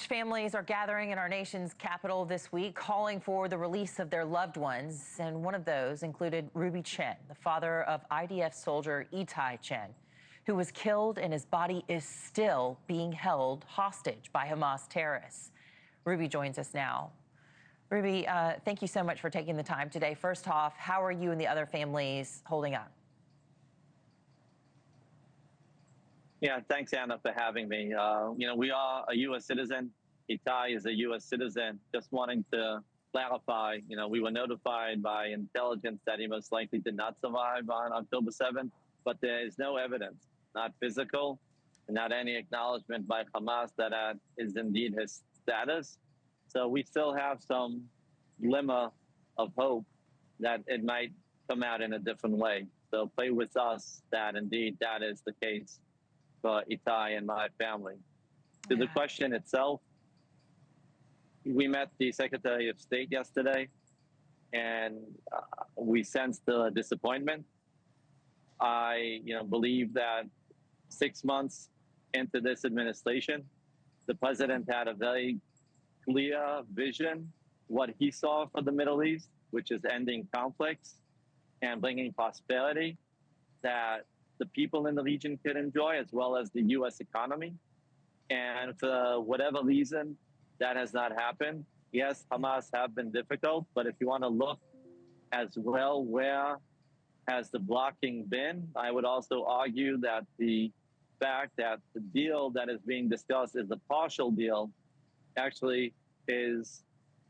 Families are gathering in our nation's capital this week, calling for the release of their loved ones. And one of those included Ruby Chen, the father of IDF soldier Itay Chen, who was killed and his body is still being held hostage by Hamas terrorists. Ruby joins us now. Ruby, thank you so much for taking the time today. First off, how are you and the other families holding up? Yeah, thanks, Anna, for having me. We are a U.S. citizen. Itay is a U.S. citizen. Just wanting to clarify, we were notified by intelligence that he most likely did not survive on October 7th, but there is no evidence, not physical, and not any acknowledgement by Hamas that is indeed his status. So we still have some glimmer of hope that it might come out in a different way. So pray with us that indeed that is the case for Itay and my family. To the question itself, we met the Secretary of State yesterday, and we sensed the disappointment. I, believe that 6 months into this administration, the president had a very clear vision what he saw for the Middle East, which is ending conflicts and bringing prosperity that the people in the region could enjoy, as well as the U.S. economy. And for whatever reason, that has not happened. Yes, Hamas have been difficult, but if you want to look as well, where has the blocking been? I would also argue that the fact that the deal that is being discussed is a partial deal actually is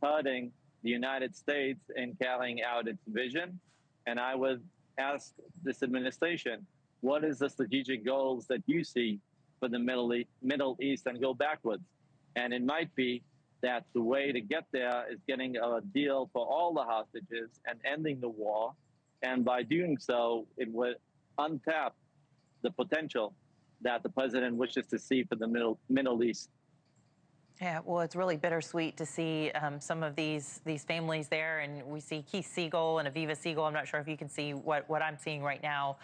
hurting the United States in carrying out its vision. And I would ask this administration, what is the strategic goals that you see for the Middle East, and go backwards? And it might be that the way to get there is getting a deal for all the hostages and ending the war. And by doing so, it would untap the potential that the president wishes to see for the Middle East. Yeah, well, it's really bittersweet to see some of these families there, and we see Keith Siegel and Aviva Siegel. I'm not sure if you can see what I'm seeing right now,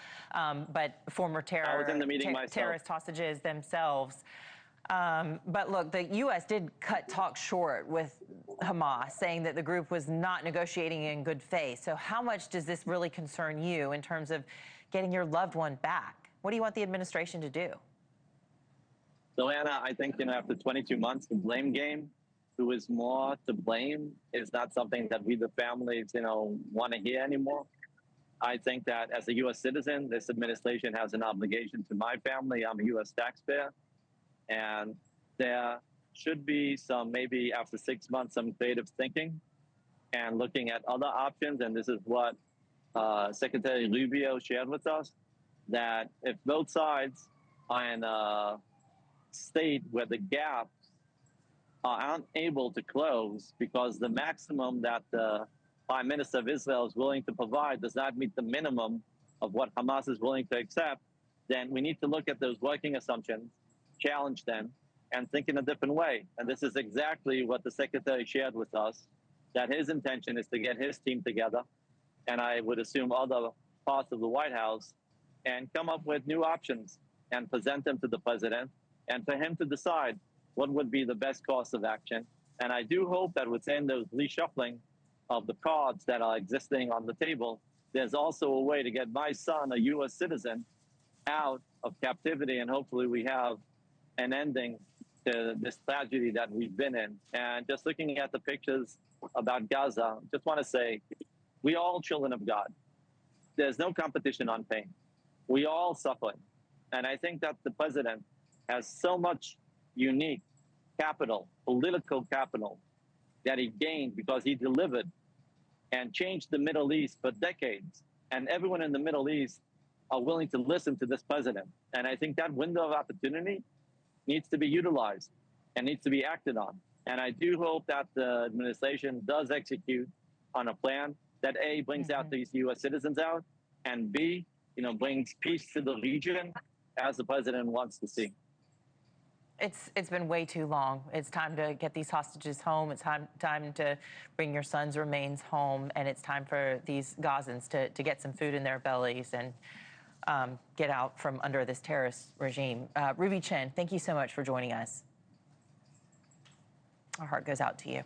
but former terrorist hostages themselves. But look, the U.S. did cut talks short with Hamas, saying that the group was not negotiating in good faith. So how much does this really concern you in terms of getting your loved one back? What do you want the administration to do? So, Anna, I think, after 22 months, the blame game, who is more to blame, is not something that we, the families, want to hear anymore. I think that as a U.S. citizen, this administration has an obligation to my family. I'm a U.S. taxpayer. And there should be maybe after 6 months, some creative thinking and looking at other options. And this is what Secretary Rubio shared with us, that if both sides are in a state where the gaps are unable to close because the maximum that the Prime Minister of Israel is willing to provide does not meet the minimum of what Hamas is willing to accept, then we need to look at those working assumptions, challenge them, and think in a different way. And this is exactly what the Secretary shared with us, that his intention is to get his team together, and I would assume other parts of the White House, and come up with new options and present them to the president, and for him to decide what would be the best course of action. And I do hope that within those reshuffling of the cards that are existing on the table, there's also a way to get my son, a U.S. citizen, out of captivity, and hopefully we have an ending to this tragedy that we've been in. And just looking at the pictures about Gaza, just want to say, we are all children of God. There's no competition on pain. We are all suffering. And I think that the president has so much unique capital, political capital, that he gained because he delivered and changed the Middle East for decades. And everyone in the Middle East are willing to listen to this president. And I think that window of opportunity needs to be utilized and needs to be acted on. And I do hope that the administration does execute on a plan that A, brings out these U.S. citizens out, and B, brings peace to the region as the president wants to see. It's been way too long. It's time to get these hostages home. It's time to bring your son's remains home. And it's time for these Gazans to get some food in their bellies and get out from under this terrorist regime. Ruby Chen, thank you so much for joining us. Our heart goes out to you.